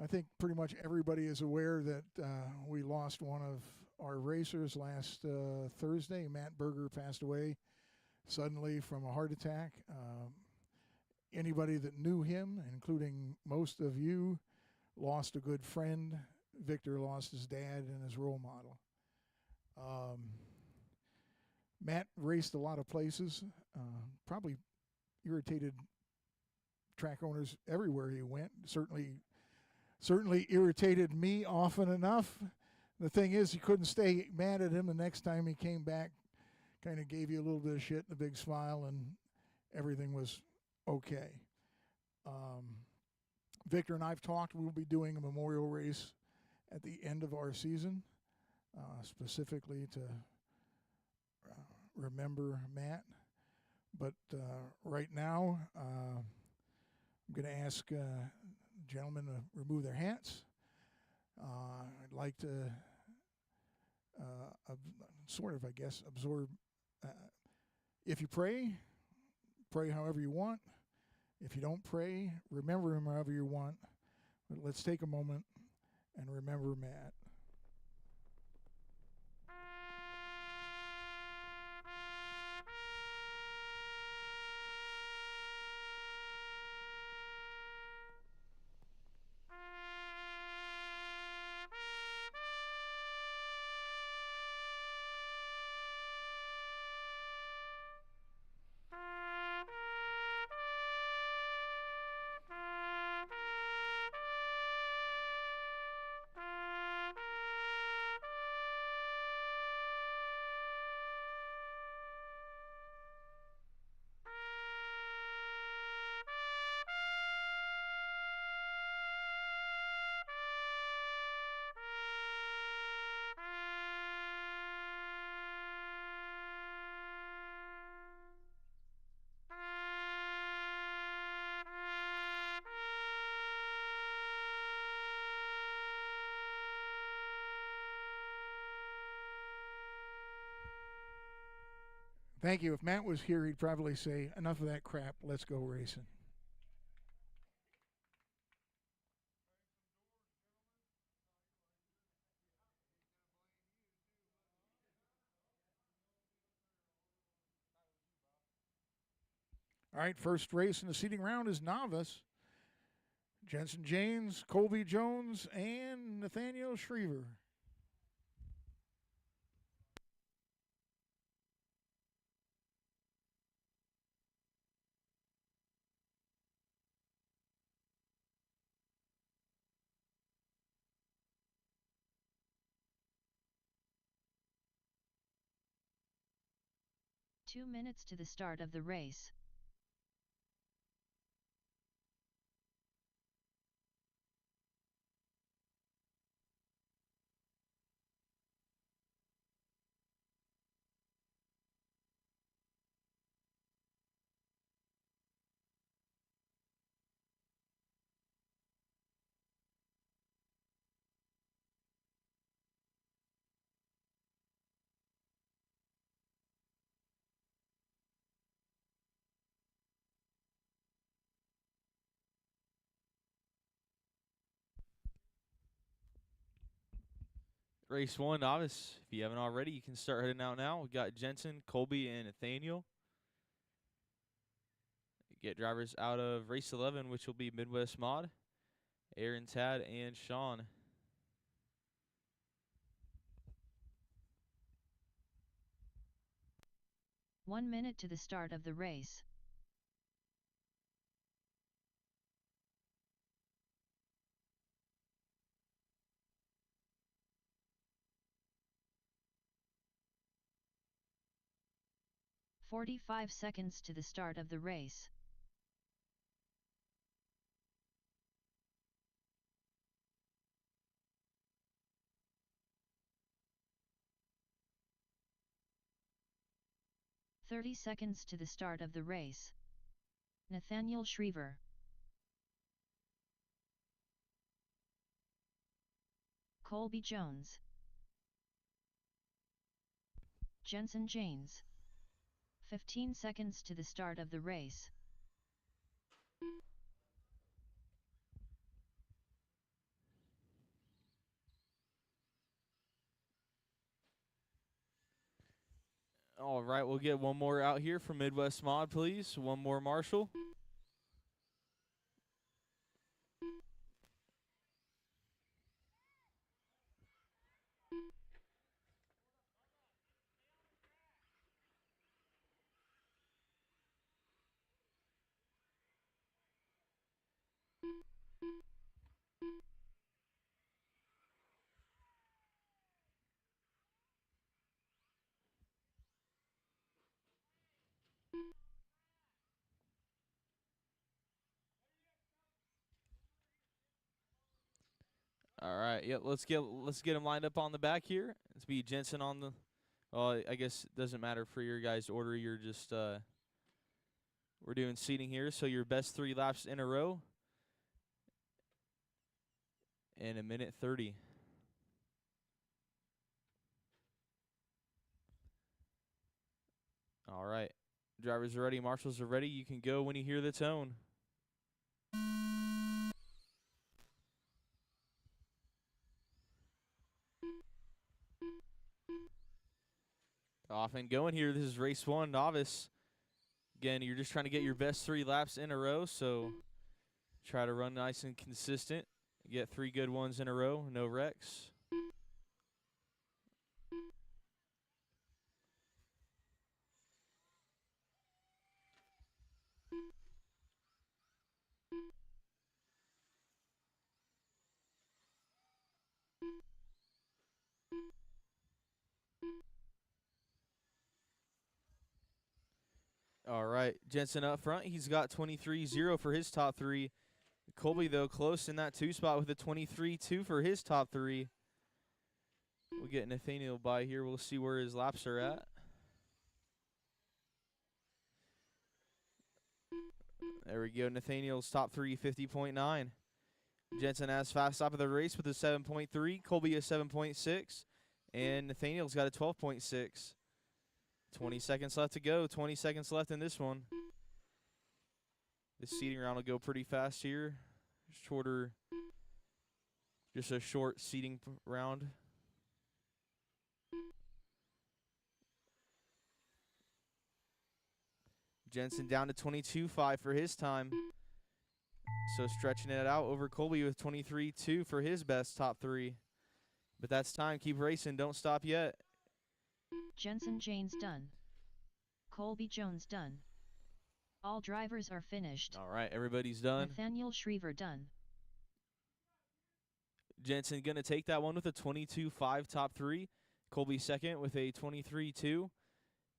I think pretty much everybody is aware that we lost one of our racers last Thursday. Matt Berger passed away suddenly from a heart attack. Anybody that knew him, including most of you, lost a good friend. Victor lost his dad and his role model. Matt raced a lot of places, probably irritated track owners everywhere he went. Certainly irritated me often enough. The thing is, you couldn't stay mad at him. The next time he came back, kind of gave you a little bit of shit and a big smile, and everything was okay. Victor and I have talked. We'll be doing a memorial race at the end of our season, specifically to remember Matt. But right now, I'm going to ask gentlemen to remove their hats. I'd like to absorb. If you pray however you want. If you don't pray, remember him however you want. But let's take a moment and remember Matt. Thank you. If Matt was here, he'd probably say, enough of that crap, let's go racing. All right, first race in the seating round is novice. Jensen James, Colby Jones, and Nathaniel Shriver. Two minutes to the start of the race. Race 1, novice. If you haven't already, you can start heading out now. We got Jensen, Colby, and Nathaniel. Get drivers out of race 11, which will be Midwest Mod, Aaron, Tad, and Sean. One minute to the start of the race. "45 seconds to the start of the race. "30 seconds to the start of the race. Nathaniel Shriver. Colby Jones. Jensen James. 15 seconds to the start of the race. All right, we'll get one more out here from Midwest Mod, please. One more Marshall. All right, yep. Let's get him lined up on the back here. Let's be Jensen on the. Well, I guess it doesn't matter for your guys' order. You're just we're doing seating here. So your best 3 laps in a row in 1:30. All right, drivers are ready. Marshals are ready. You can go when you hear the tone. Off and going here. This is race 1, novice. Again, you're just trying to get your best 3 laps in a row, so try to run nice and consistent. Get 3 good ones in a row, no wrecks. All right, Jensen up front. He's got 23.0 for his top 3. Colby, though, close in that 2 spot with a 23.2 for his top 3. We'll get Nathaniel by here. We'll see where his laps are at. There we go. Nathaniel's top 3, 50.9. Jensen has fast stop of the race with a 7.3. Colby a 7.6. And Nathaniel's got a 12.6. 20 seconds left to go. 20 seconds left in this one. This seating round will go pretty fast here. Just a short seating round. Jensen down to 22.5 for his time. So stretching it out over Colby with 23.2 for his best top 3. But that's time. Keep racing. Don't stop yet. Jensen Janes done. Colby Jones done. All drivers are finished. All right, everybody's done. Nathaniel Shriver done. Jensen going to take that one with a 22.5 top 3. Colby second with a 23.2.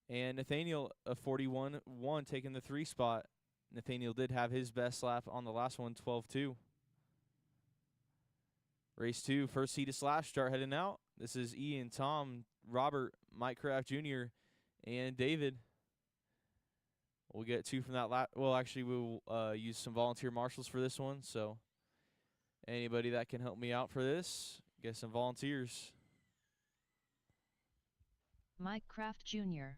And Nathaniel a 41.1 taking the 3 spot. Nathaniel did have his best lap on the last one, 12.2. Race 2, first heat of slash, start heading out. This is Ian, Tom, Robert, Mike Kraft Jr., and David. We'll get 2 from that lap. Well, actually, we'll use some volunteer marshals for this one. So anybody that can help me out for this, get some volunteers. Mike Kraft Jr.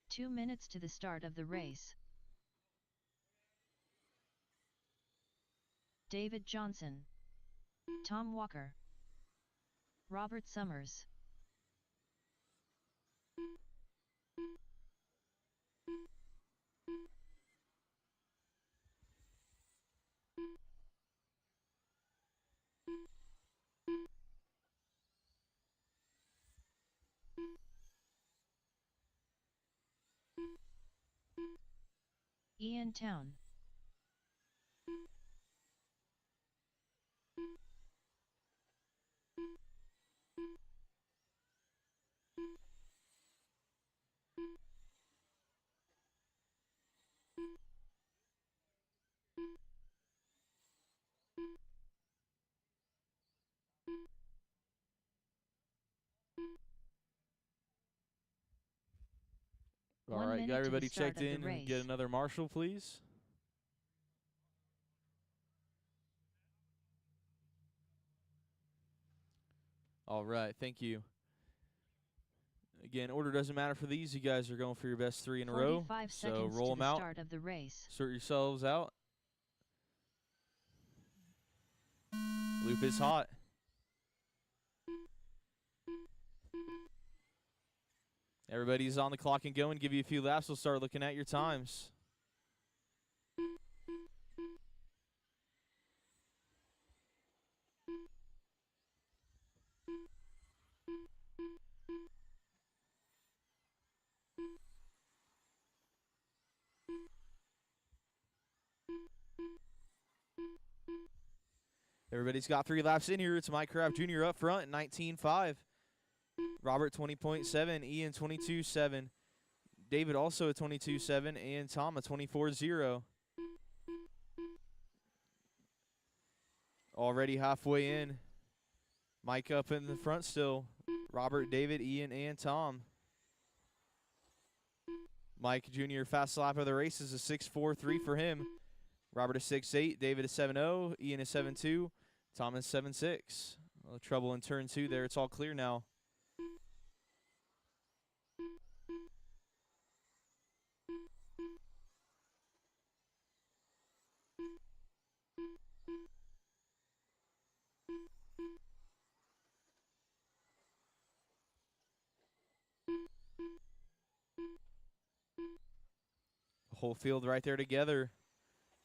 Two minutes to the start of the race. David Johnson. Tom Walker. Robert Summers. Ian Town. All 1 right, minute got to the everybody start checked of the in and get race. another marshal, please. All right, thank you. Again, order doesn't matter for these. You guys are going for your best 3 in a row. 45 So seconds roll to them the out. start of the race. Sort yourselves out. Loop is hot. Everybody's on the clock and going. Give you a few laps. We'll start looking at your times. Everybody's got 3 laps in here. It's Mike Kraft Jr. up front at 19.5. Robert 20.7. Ian 22.7. David also a 22.7. And Tom a 24.0. Already halfway in. Mike up in the front still. Robert, David, Ian, and Tom. Mike Jr. fast lap of the race is a 6.43 for him. Robert is 6.8, David is 7.0, Ian is 7.2, Tom is 7.6. A little trouble in turn 2 there. It's all clear now. The whole field right there together.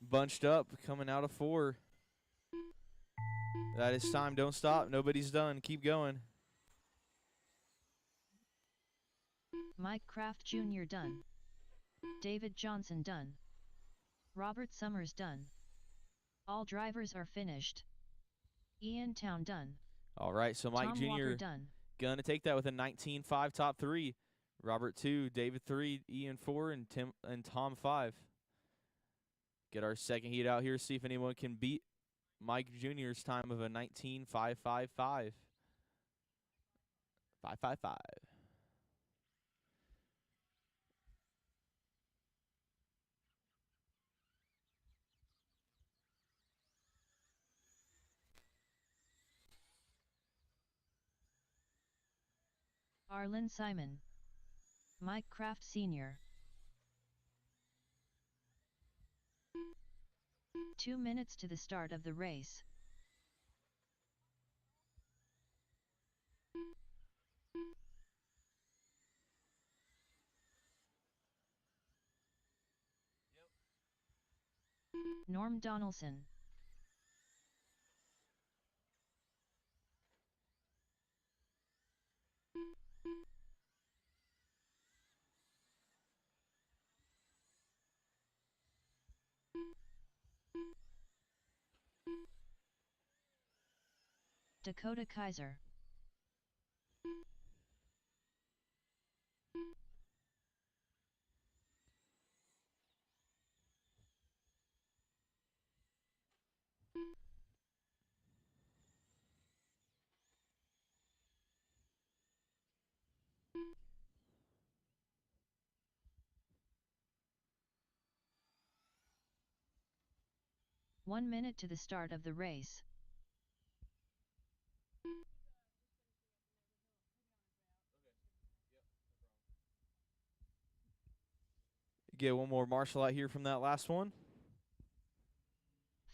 Bunched up, coming out of 4. That is time. Don't stop. Nobody's done. Keep going. Mike Kraft Jr. done. David Johnson done. Robert Summers done. All drivers are finished. Ian Town done. All right, so Mike Tom Jr. Walker done. Gonna take that with a 19.5 top 3. Robert 2, David 3, Ian 4, and Tom 5. Get our second heat out here, see if anyone can beat Mike Jr.'s time of a 19.555. 555. Arlen Simon. Mike Kraft Sr. 2 minutes to the start of the race. Norm Donaldson. Dakota Kaiser. One minute to the start of the race. Get one more marshal out here from that last one.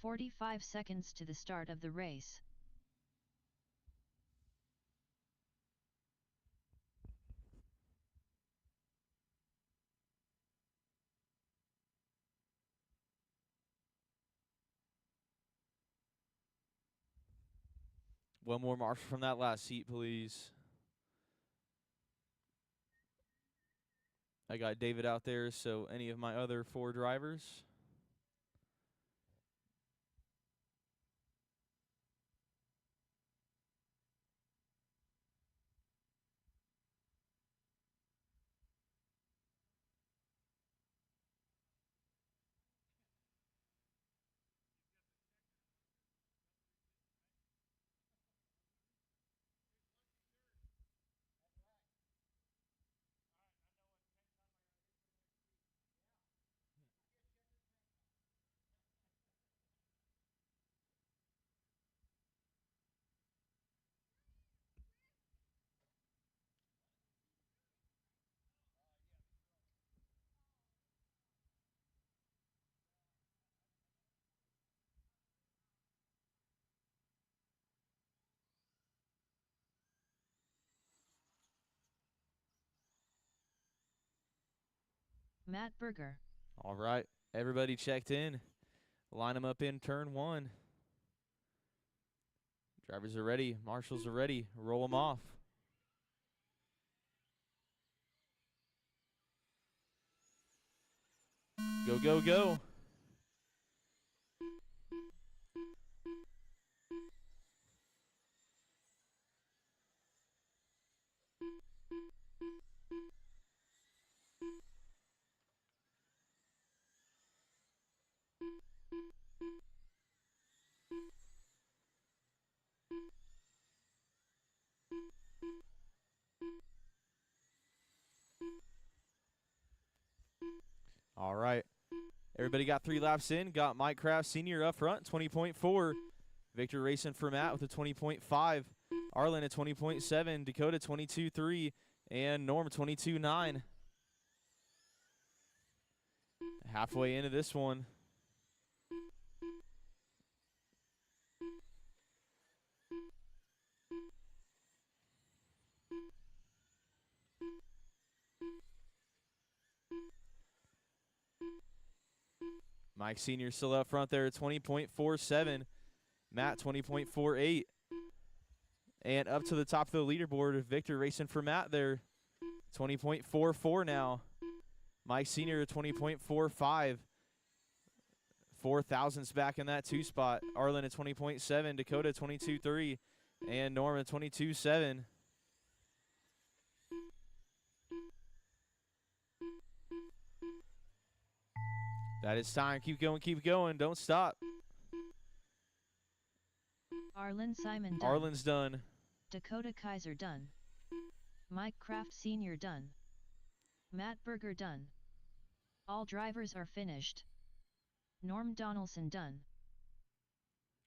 45 seconds to the start of the race. One more marshal from that last seat, please. I got David out there, so any of my other 4 drivers. Matt Berger. All right, everybody checked in. Line them up in turn 1. Drivers are ready. Marshals are ready. Roll them off. Go, go, go. All right. Everybody got 3 laps in. Got Mike Kraft Sr. up front, 20.4. Victor racing for Matt with a 20.5. Arlen at 20.7. Dakota 22.3. And Norm 22.9. Halfway into this one. Mike Sr. still up front there at 20.47. Matt 20.48. And up to the top of the leaderboard, Victor racing for Matt there. 20.44 now. Mike Sr. 20.45. 4 thousandths back in that 2 spot. Arlen at 20.7. Dakota 22.3. And Norman 22.7. That is time. Keep going, keep going. Don't stop. Arlen Simon done. Arlen's done. Dakota Kaiser done. Mike Kraft Sr. done. Matt Berger done. All drivers are finished. Norm Donaldson done.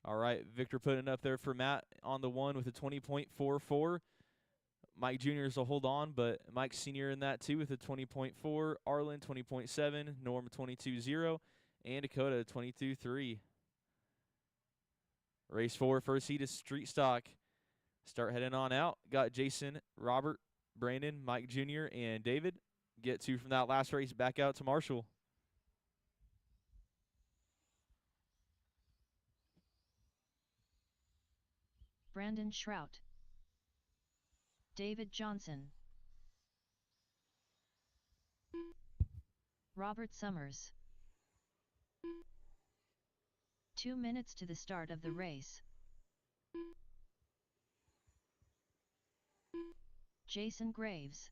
All right, Victor putting it up there for Matt on the 1 with a 20.44. Mike Jr. will hold on, but Mike Sr. in that too with a 20.4. Arlen 20.7. Norm 22.0. And Dakota 22.3. Race 4, first heat is street stock. Start heading on out. Got Jason, Robert, Brandon, Mike Jr., and David. Get 2 from that last race back out to Marshall. Brandon Schrout. David Johnson. Robert Summers. 2 minutes to the start of the race. Jason Graves.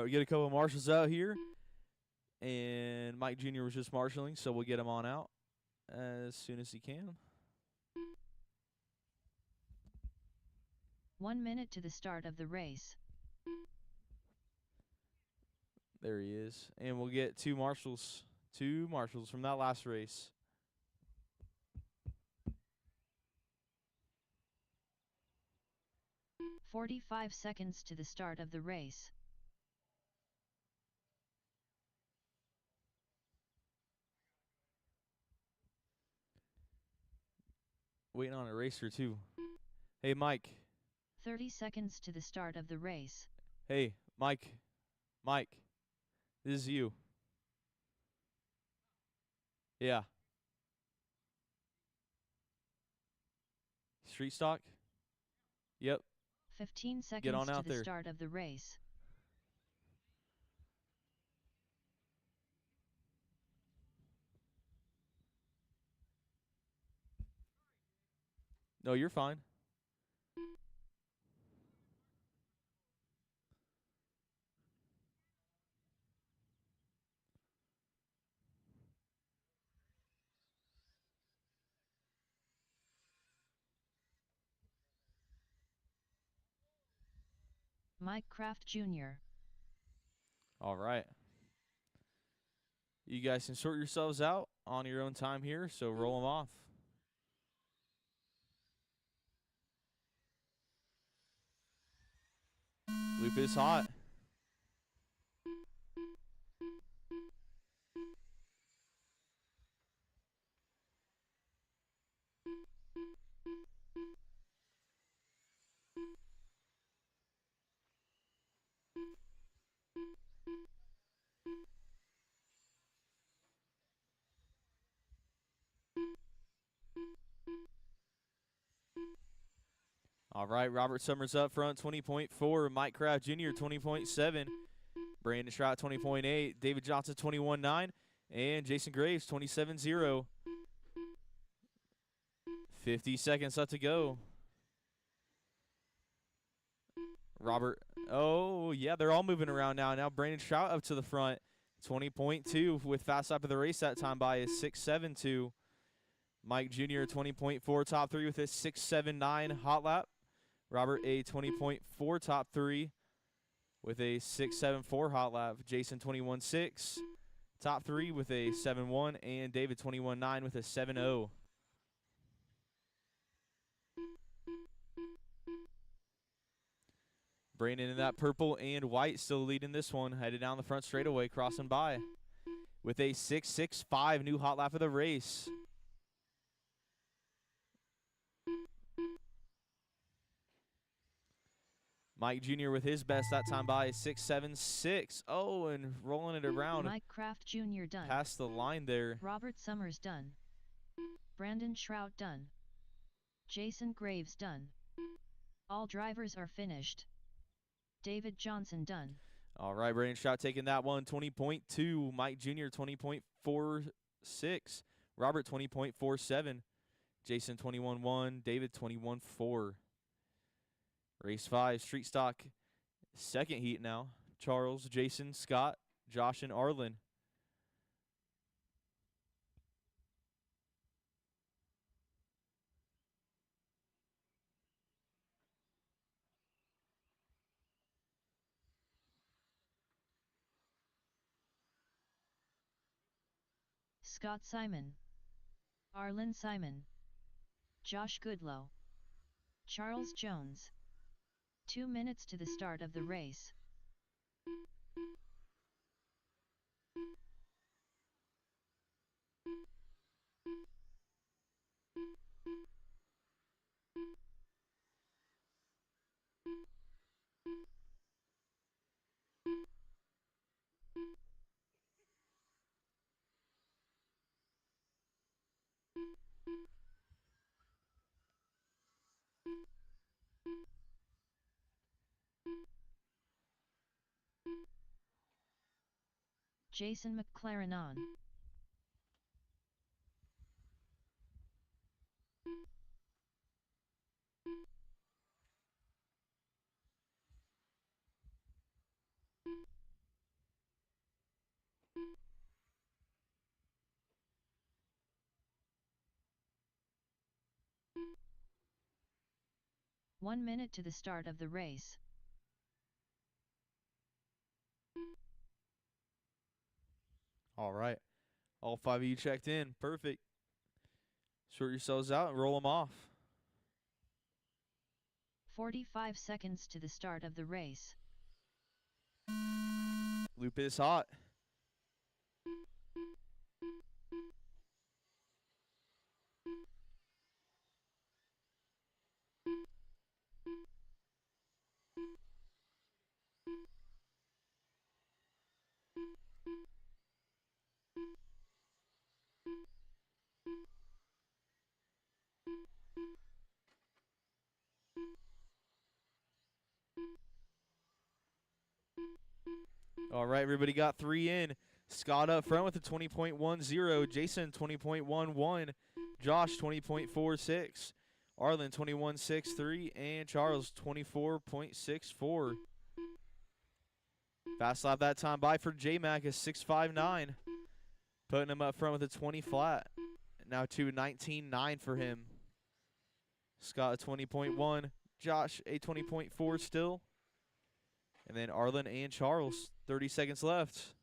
We get a couple of marshals out here. And Mike Jr. was just marshaling, so we'll get him on out as soon as he can. 1 minute to the start of the race. There he is. And we'll get 2 marshals. 2 marshals from that last race. "45 seconds to the start of the race. Waiting on a racer, too. Hey, Mike. 30 seconds to the start of the race. Hey, Mike. Mike. This is you. Yeah. Street stock? Yep. 15 seconds on to out the there. start of the race. No, you're fine. Mike Kraft Jr. All right. You guys can sort yourselves out on your own time here, so roll them off. Loop is hot. All right, Robert Summers up front, 20.4. Mike Kraft Jr., 20.7. Brandon Strout, 20.8. David Johnson, 21.9. And Jason Graves, 27.0. 50 seconds left to go. Robert, oh, yeah, they're all moving around now. Now Brandon Strout up to the front, 20.2 with fast lap of the race that time by is 6.72. Mike Jr., 20.4 top 3 with a 6.79 hot lap. Robert, a 20.4 top 3 with a 6.74 hot lap. Jason, 21.6 top 3 with a 7.1. And David, 21.9 with a 7.0. Brandon in that purple and white still leading this one. Headed down the front straightaway, crossing by with a 6.65 new hot lap of the race. Mike Jr. with his best that time by 6.76. Oh, and rolling it around. Mike Kraft Jr. done. Past the line there. Robert Summers done. Brandon Shrout done. Jason Graves done. All drivers are finished. David Johnson done. All right, Brandon Shrout taking that one. 20.2. Mike Jr. 20.46. Robert 20.47. Jason 21.1. David 21.4. Race 5, Street Stock, second heat now. Charles, Jason, Scott, Josh, and Arlen. Scott Simon. Arlen Simon. Josh Goodlow. Charles Jones. 2 minutes to the start of the race. Jason McLaren on. One minute to the start of the race. All right. All 5 of you checked in. Perfect. Sort yourselves out and roll them off. 45 seconds to the start of the race. Loop is hot. All right, everybody got 3 in. Scott up front with a 20.10. Jason 20.11. Josh 20.46. Arlen 21.63. And Charles 24.64. Fast lap that time by for J-Mac is 6.59. Putting him up front with a 20 flat. Now to 19.9 for him. Scott a 20.1. Josh a 20.4 still. And then Arlen and Charles, 30 seconds left.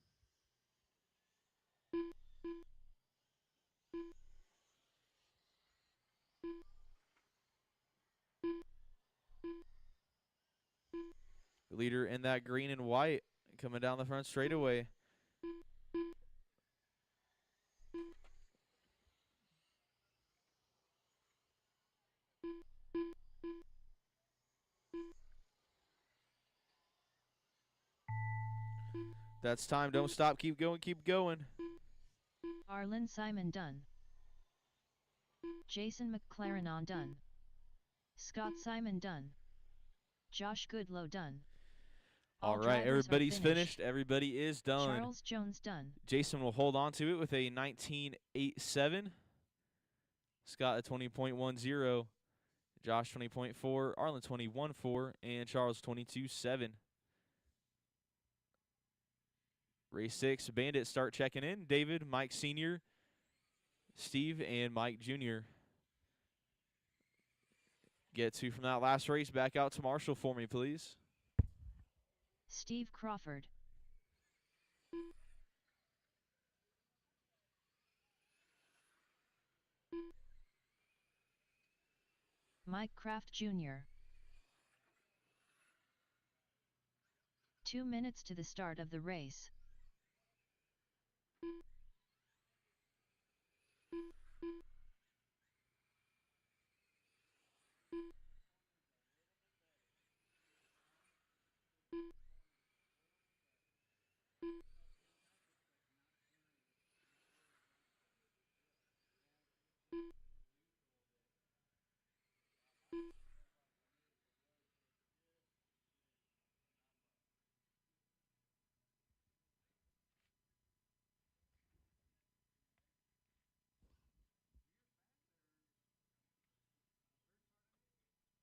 Leader in that green and white coming down the front straightaway. That's time. Don't stop. Keep going. Keep going. Arlen Simon done. Jason McLaren on done. Scott Simon done. Josh Goodlow done. All right, everybody's finished. Everybody is done. Charles Jones done. Jason will hold on to it with a 19.87. Scott a 20.10. Josh 20.4. Arlen 21.4. And Charles 22.7. Race 6, Bandits start checking in. David, Mike Sr., Steve, and Mike Jr. Get two from that last race. Back out to Marshall for me, please. Steve Crawford. Mike Kraft Jr. 2 minutes to the start of the race.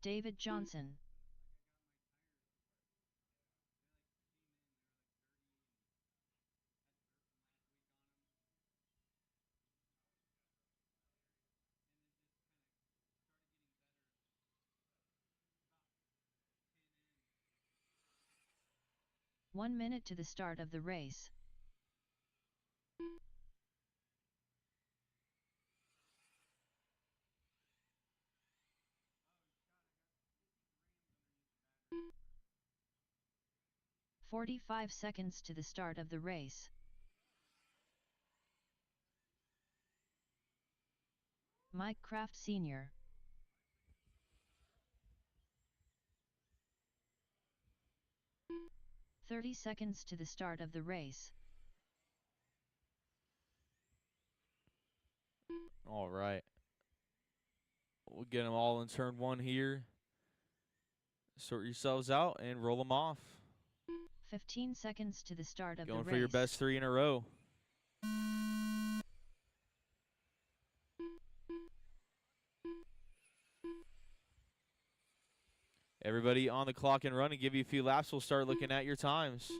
David Johnson. One minute to the start of the race. "45 seconds to the start of the race. Mike Kraft Sr. "30 seconds to the start of the race. All right. We'll get them all in turn one here. Sort yourselves out and roll them off. 15 seconds to the start of the race. Going for your best three in a row. Everybody on the clock and run and give you a few laps. We'll start looking at your times.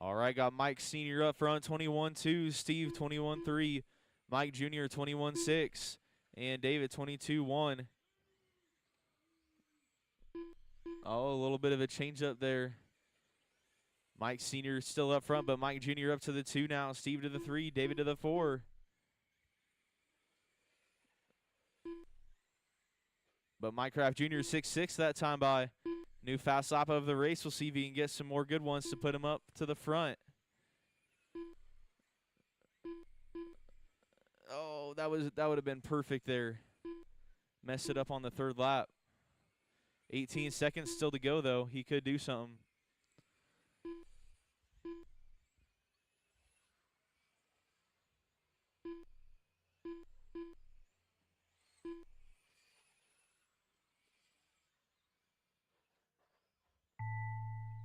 All right, got Mike Sr. up front, 21-2, Steve 21-3, Mike Jr. 21-6, and David 22-1. Oh, a little bit of a change up there. Mike Sr. still up front, but Mike Jr. up to the 2 now. Steve to the 3, David to the 4. But Mike Kraft Jr. 6-6 that time by. New fast lap of the race. We'll see if he can get some more good ones to put him up to the front. Oh, that would have been perfect there. Messed it up on the third lap. 18 seconds still to go, though. He could do something.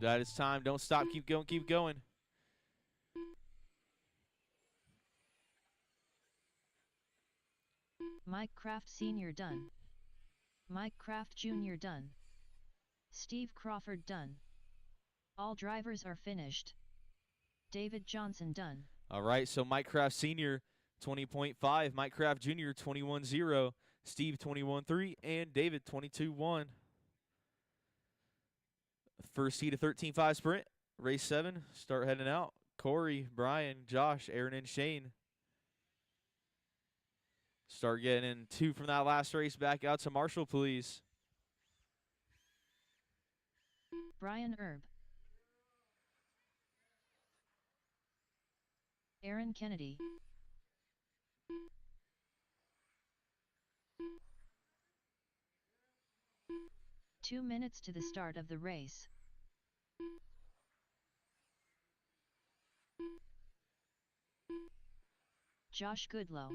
That is time. Don't stop. Keep going. Keep going. Mike Kraft Sr. done. Mike Kraft Jr. done. Steve Crawford done. All drivers are finished. David Johnson done. All right, so Mike Kraft Sr. 20.5, Mike Kraft Jr. 21.0, Steve 21.3, and David 22.1. First heat of 13.5 sprint, race 7. Start heading out. Corey, Brian, Josh, Aaron, and Shane. Start getting in 2 from that last race. Back out to Marshall, please. Brian Erb. Aaron Kennedy. Two minutes to the start of the race. Josh Goodlow.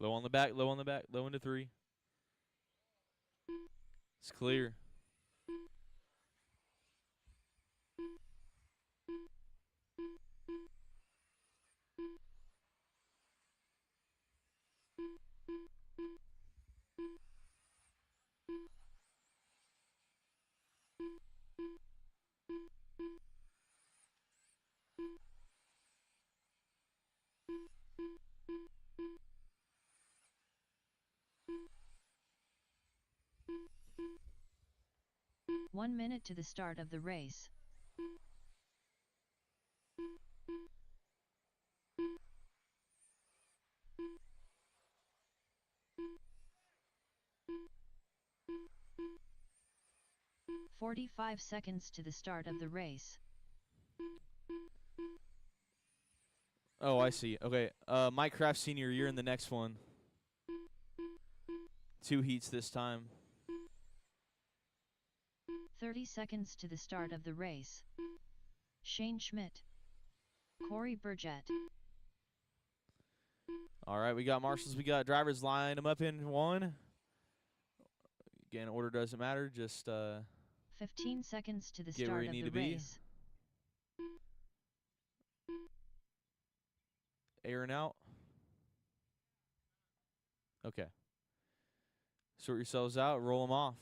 Low on the back, low on the back, low into 3. It's clear. One minute to the start of the race. "45 seconds to the start of the race. Oh, I see. Okay. Mike Kraft Sr., you're in the next one. 2 heats this time. 30 seconds to the start of the race. Shane Schmidt. Corey Burgett. All right, we got marshals. We got drivers. Line them up in 1. Again, order doesn't matter. Just 15 seconds to the get where start you of need the to be. race. Airing out. Okay. Sort yourselves out. Roll them off.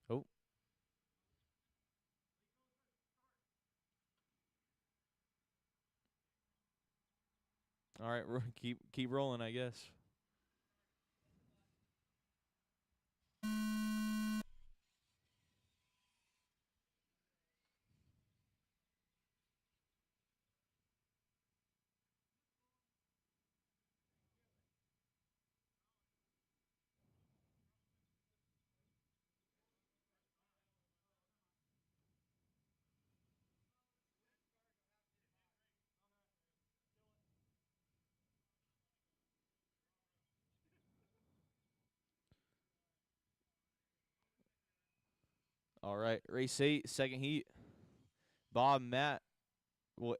Oh. All right, keep rolling, I guess. All right, race 8, second heat. Bob, Matt,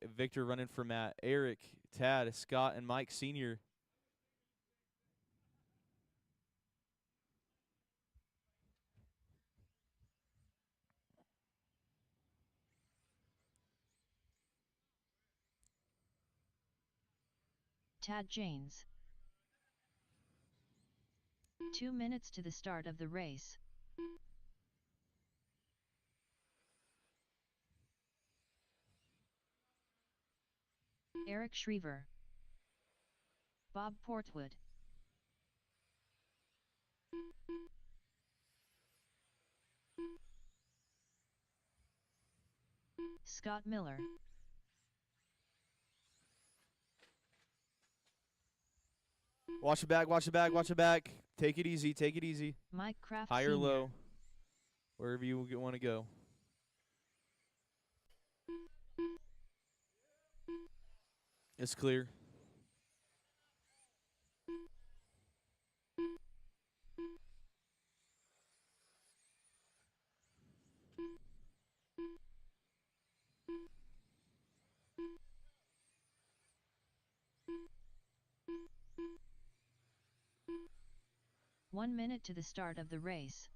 Victor running for Matt, Eric, Tad, Scott, and Mike Sr. Tad Janes. 2 minutes to the start of the race. Eric Schriever. Bob Portwood. Scott Miller. Watch the back, watch the back, watch the back. Take it easy, take it easy. Mike Kraft High or Sr. low, wherever you want to go. It's clear. 1 minute to the start of the race.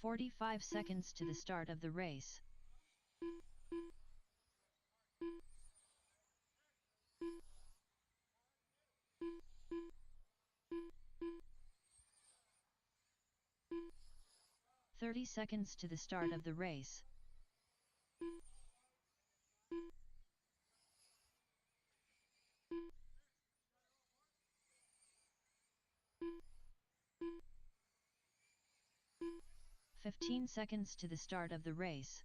"45 seconds to the start of the race. "30 seconds to the start of the race. "15 seconds to the start of the race.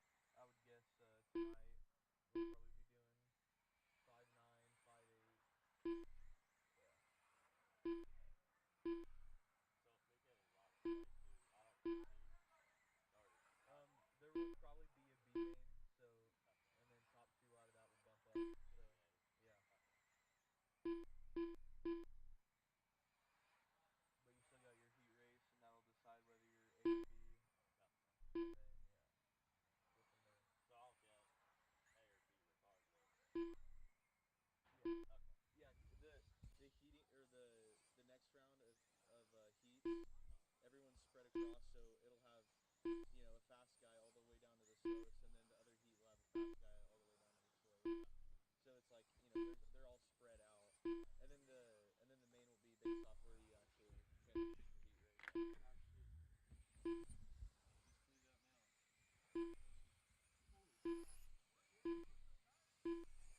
Usually sub 6 second lap. Sub 6, like anywhere really below. It'll depend on how good the track is, but I would guess tonight we'll probably be doing 5.9, 5.8. Yeah. There will probably be a B main, so and then top two out of that will bump up. So yeah. But you still got your heat race, and that'll decide whether you're A or B. And then yeah, go from there. Yeah. The heating or the next round of heats, everyone's spread across, so it'll have a fast guy all the way down to the slowest, and then the other heat will have a fast guy all the way down to the slowest. So it's like they're all spread out, and then the main will be based off where you actually finish the heat race. Just cleaned it up now. I mean, until next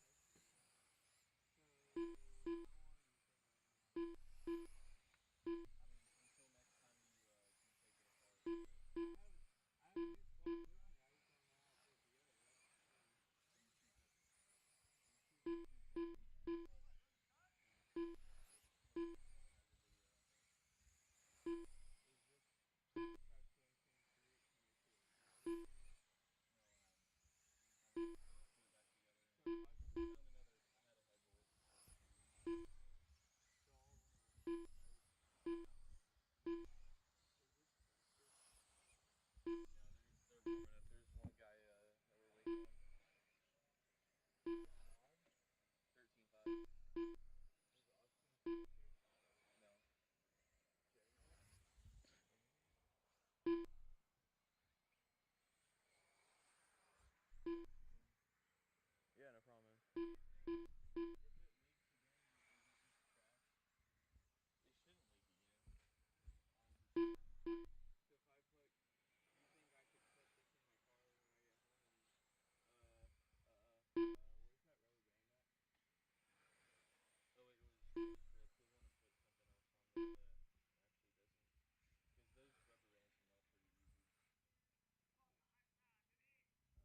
time you can take it apart. There's one guy that we're waiting on. 13.5. No. Yeah, no problem, man. It shouldn't leak again. So if I put, do you think I could put this in my car when I get home and where's that rubber band at? Oh, it was the equivalent of put something else on there that actually doesn't, because those rubber bands will melt pretty easy. I don't know, you'll have to figure something out. I'm not sure. So I can see if it leaks or not. Right.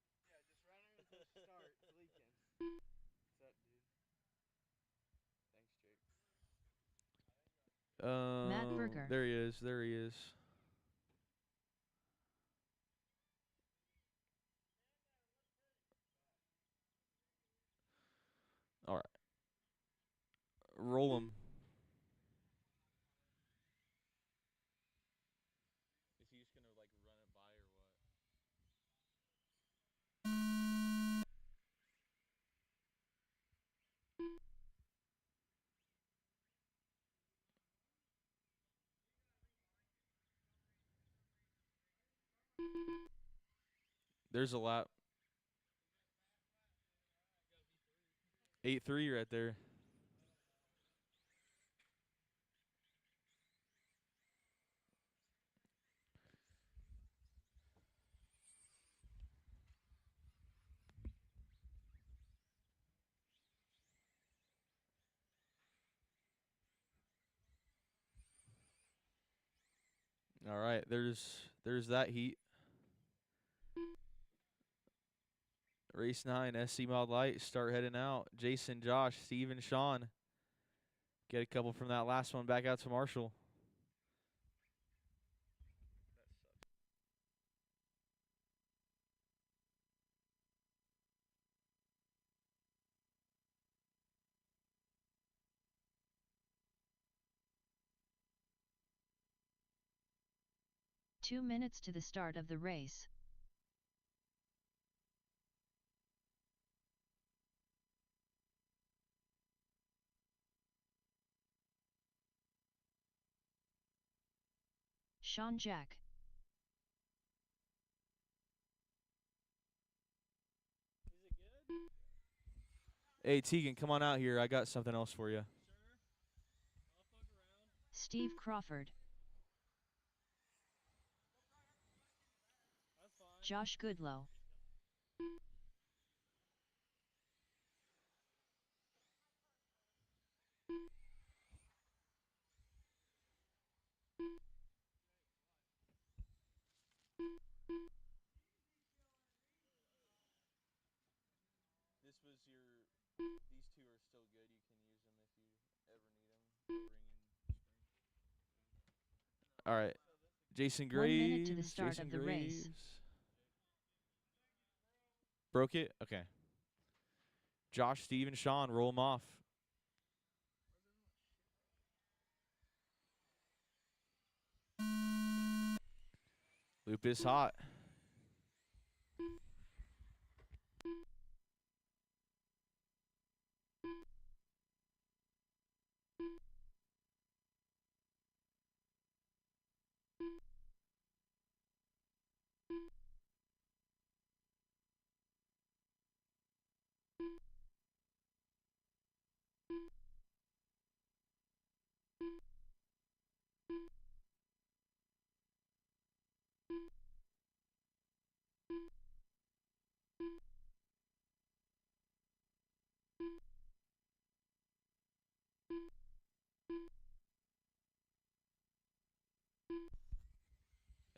Yeah. Just send it till it starts leaking. Yeah, just run it until it starts leaking. What's up, dude? Thanks, Jake. Matt Berger. There he is. There he is. roll him. Is he just gonna like run it by or what? There's a lap. 8-3 right there. All right, there's that heat. Race 9, SC Mod Light, start heading out. Jason, Josh, Steve, and Sean. Get a couple from that last one back out to Marshall. Two minutes to the start of the race. Sean Jack. Hey, Tegan, come on out here. I got something else for you. Steve Crawford. Josh Goodlow. This was these two are still good. You can use them if you ever need them. All right. Jason 1 minute Graves. to the start Jason of the race. Graves. Broke it? Okay. Josh, Steve, and Sean, roll them off. Loop is hot.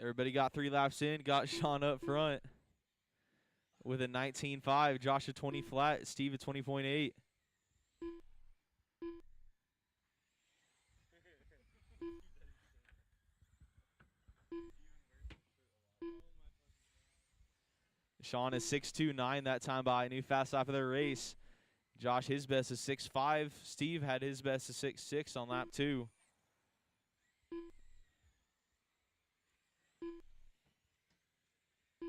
Everybody got 3 laps in. Got Sean up front with a 19.5. Josh a 20 flat. Steve a 20.8. Sean is 6.29 that time by a new fast lap of the race. Josh, his best is 6.5. Steve had his best of 6.6 on lap 2.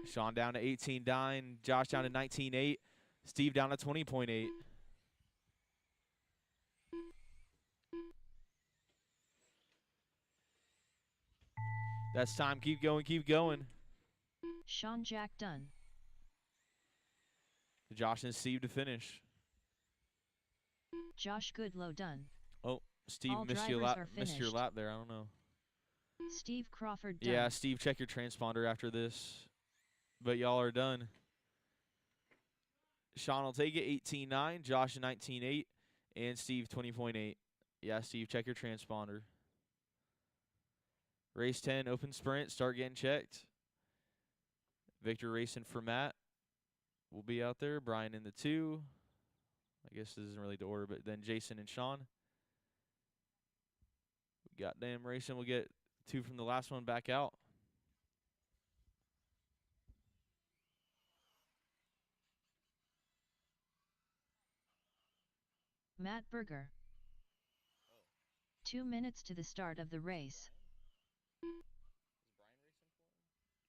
Sean down to 18.9. Josh down to 19.8. Steve down to 20.8. That's time. Keep going, keep going. Sean Jack done. Josh and Steve to finish. Josh Goodlow done. Oh, Steve All missed your drivers lap. are Missed your finished. lap there. I don't know. Steve Crawford done. Yeah, Steve, check your transponder after this. But y'all are done. Sean will take it 18.9. Josh 19.8. And Steve 20.8. Yeah, Steve, check your transponder. Race 10, open sprint. Start getting checked. Victor racing for Matt. We'll be out there. Brian in the 2. I guess this isn't really the order, but then Jason and Sean. Goddamn racing. We'll get 2 from the last one back out. Matt Berger. 2 minutes to the start of the race. Is Brian racing for him? And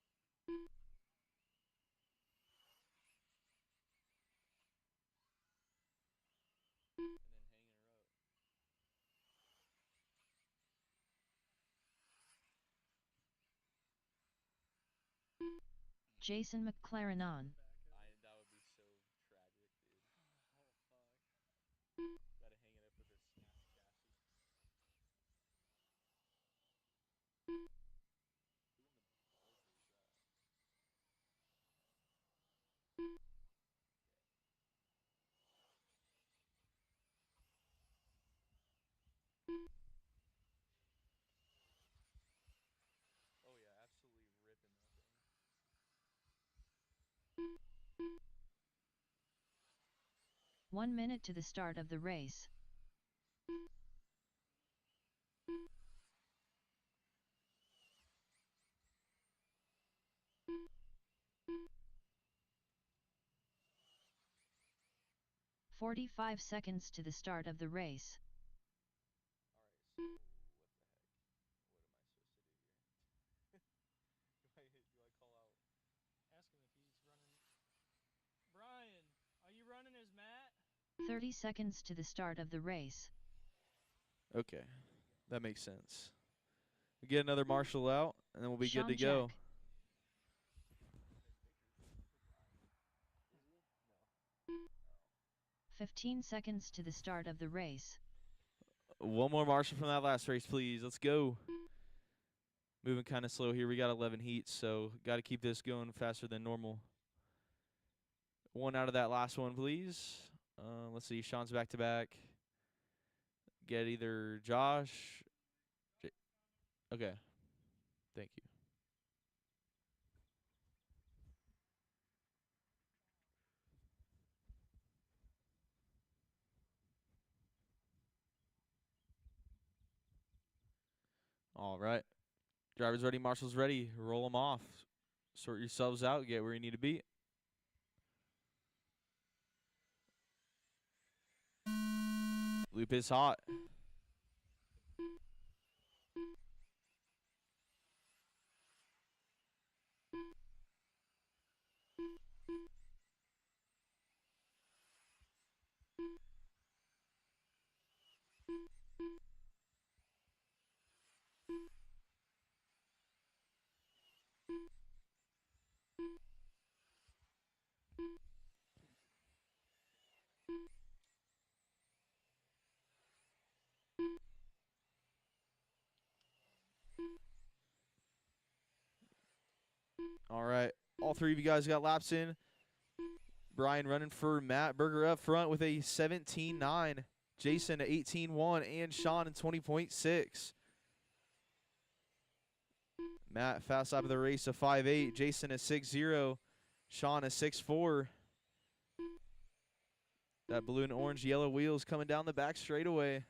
then hanging her up. Jason McLaren on. That would be so tragic, dude. Oh fuck. Gotta hang it up with a snappy chassis. Who in the balls is that? Oh yeah, absolutely ripping that thing. 1 minute to the start of the race. "45 seconds to the start of the race. Alright, so what the heck? What am I supposed to do here? do I call out? Ask him if he's running. Brian, are you running as Matt? 30 seconds to the start of the race. Okay. That makes sense. We get another marshal out, and then we'll be good to Sean go. Jack. 15 seconds to the start of the race. One more marshal from that last race, please. Let's go. Moving kind of slow here. We got 11 heats, so got to keep this going faster than normal. One out of that last one, please. Let's see. Sean's back to back. Get either Josh. Okay. Thank you. All right. Drivers ready, marshals ready. Roll them off. Sort yourselves out. Get where you need to be. Loop is hot. All right. All three of you guys got laps in. Brian running for Matt Berger up front with a 17.9. Jason a 18.1 and Sean in 20.6. Matt fast lap of the race a 5.8. Jason a 6.0. Sean a 6.4. That blue and orange yellow wheels coming down the back straightaway.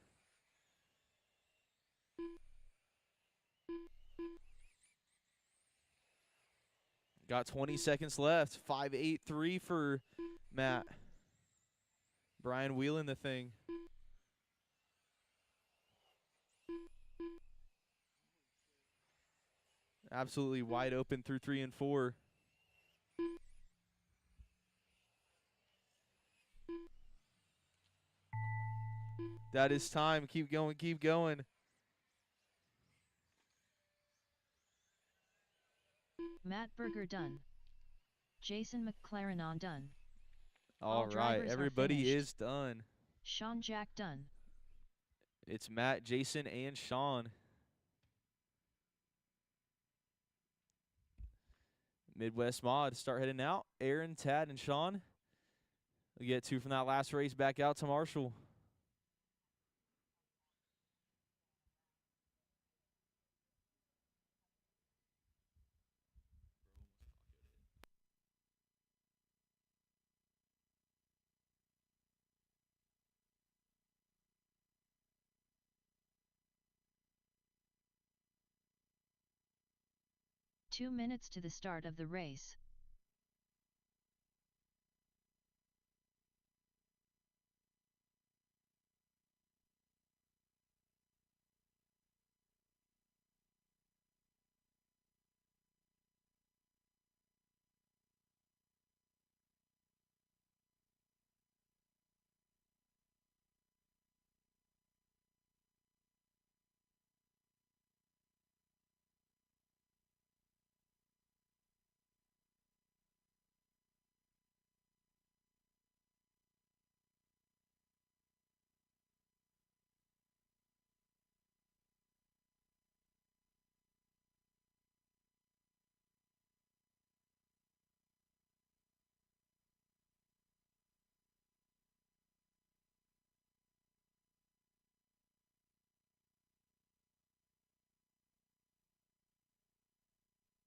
Got 20 seconds left. 5.83 for Matt. Brian wheeling the thing. Absolutely wide open through 3 and 4. That is time. Keep going, keep going. Matt Berger done. Jason McLaren on done. All right, drivers are everybody finished. is done. Sean Jack done. It's Matt, Jason, and Sean. Midwest Mod start heading out. Aaron, Tad, and Sean. We get 2 from that last race back out to Marshall. "2 minutes to the start of the race.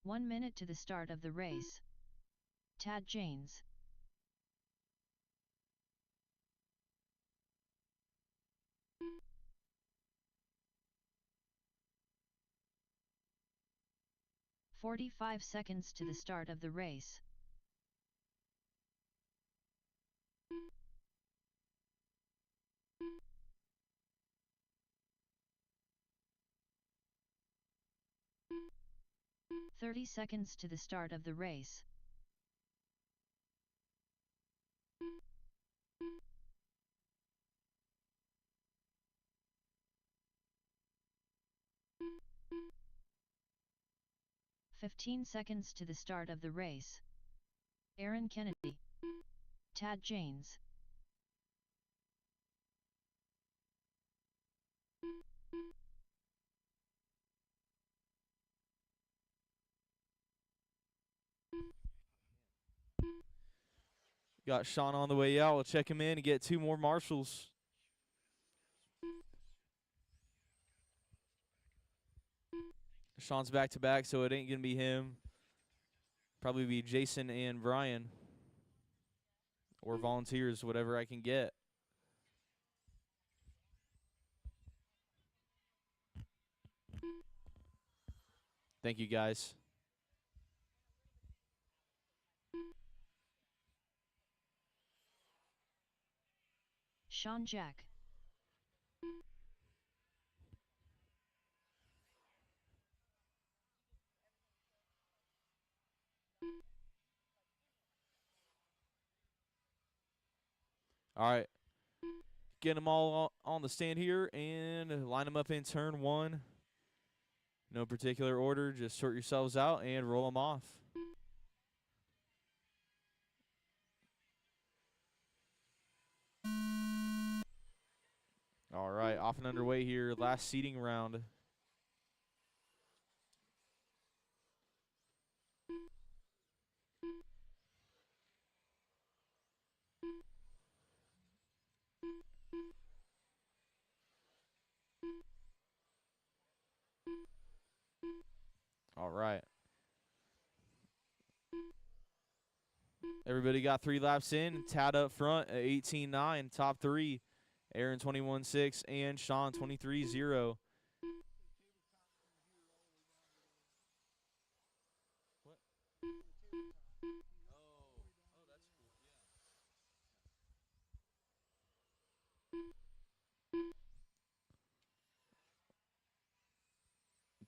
1 minute to the start of the race. Tad Janes. "45 seconds to the start of the race. "30 seconds to the start of the race. "15 seconds to the start of the race. Aaron Kennedy. Tad Janes. Got Sean on the way out. We'll check him in and get 2 more marshals. Sean's back to back, so it ain't going to be him. Probably be Jason and Brian. Or volunteers, whatever I can get. Thank you, guys. Sean Jack. All right. Get them all on the stand here and line them up in turn 1. No particular order. Just sort yourselves out and roll them off. All right. Off and underway here. Last seating round. All right. Everybody got 3 laps in. Tad up front at 18.9. Top 3. Aaron 21.6 and Sean 23.0.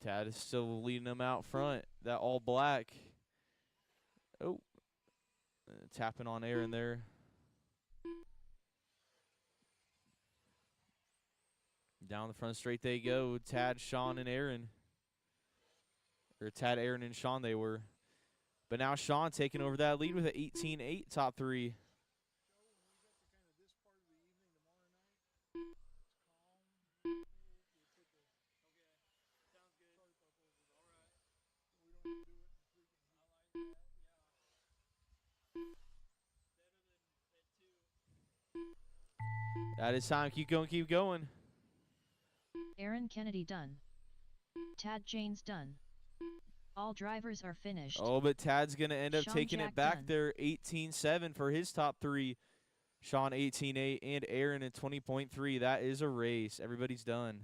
Tad is still leading them out front. That all black. Oh. Tapping on Aaron there. Down the front straight they go. Tad, Sean, and Aaron. Or Tad, Aaron, and Sean they were. But now Sean taking over that lead with an 18.8 top 3. That is time. Keep going, keep going. Aaron Kennedy done. Tad Janes done. All drivers are finished. Oh, but Tad's going to end up Sean taking Jack it back done. there. 18.7 for his top 3. Sean 18.8 and Aaron at 20.3. That is a race. Everybody's done.